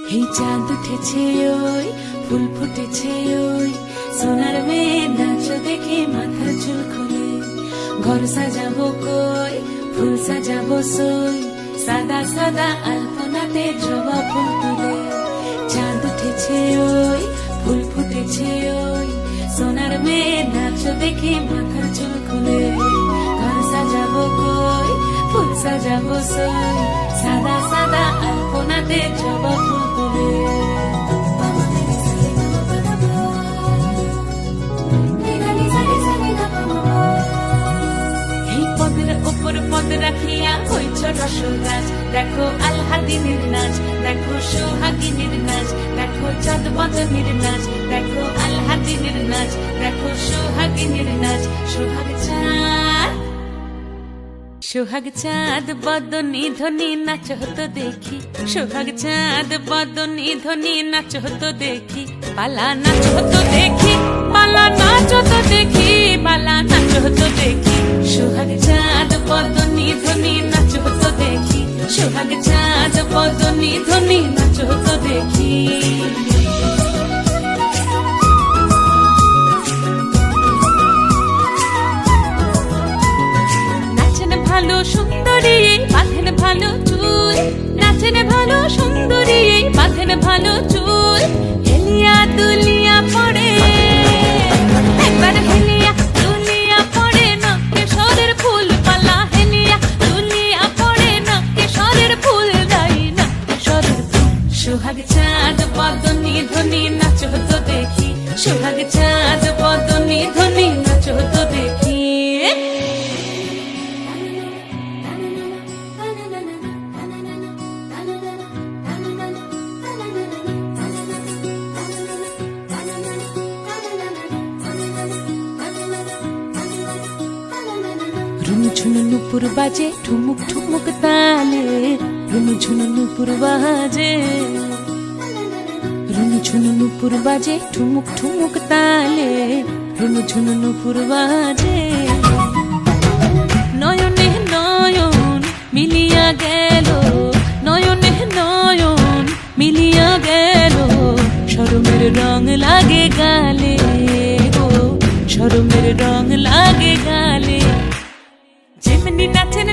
এই চাঁদ উঠেছে ওই ফুল ফুটেছে ওই সোনার মেয়ে নাচ দেখে মাথার চুল খুলে ঘর সাজাবো কই ফুল সাজাবো সই সাদা সাদা আলপনাতে জবা ফুল তুলে চাঁদ উঠেছে ওই ফুল ফুটেছে ওই সোনার মেয়ে নাচ দেখে মাথার চুল খুলে ঘর সাজাবো কই ফুল সাজাবো সই সাদা সাদা আলপনাতে জবা ফুল তুলে পদ রাখিয়া হইছ রসরাজ দেখো আলহাদিনের নাচ দেখো সোহাগিনীর নাচ দেখো চাঁদ বদনের নাচ দেখো আলহাদিনের নাচ দেখো সোহাগিনীর নাচ সোহাগ চাঁদ বদনী ধ্বনি নাচ হতো দেখি সোহাগ চাঁদ বদনী ধ্বনি নাচ হতো দেখি পালা নাচ হতো দেখি পালা নাচ হতো দেখি পালা নাচ হতো দেখি সোহাগ চাঁদ বদনী ধ্বনি নাচ হতো দেখি সোহাগ চাঁদ বদনী ধ্বনি নাচ হতো দেখি ভালো সুন্দরী বাঁধেন ভালো চুল নাচেন ভালো সুন্দরী বাঁধেন ভালো চুল হেলিয়া দুলিয়া পড়ে একবার হেলিয়া দুলিয়া পড়ে নকে সরের ফুল পালা হেলিয়া দুলিয়া পড়ে নকে সরের ফুল দাই নকে সরের ফুল সোহাগ চাঁদ বদনী ধ্বনি নাচ হতো দেখি সোহাগ চাঁদ বদনী ধ্বনি নাচ হতো দেখি রুনু ঝুনু নুপুর বাজে ঠুমুক ঠুমুক তালে রুনু ঝুনু নুপুর বাজে রুনু ঝুনু নুপুর বাজে ঠুমুক ঠুমুক তালে রুনু ঝুনু নুপুর বাজে নয়নে নয়ন মিলিয়া গেল নয়নে নয়ন মিলিয়া গেল শরমের রং লাগে গালে গো শরমের রং লাগে গালে যেমনি নাচেন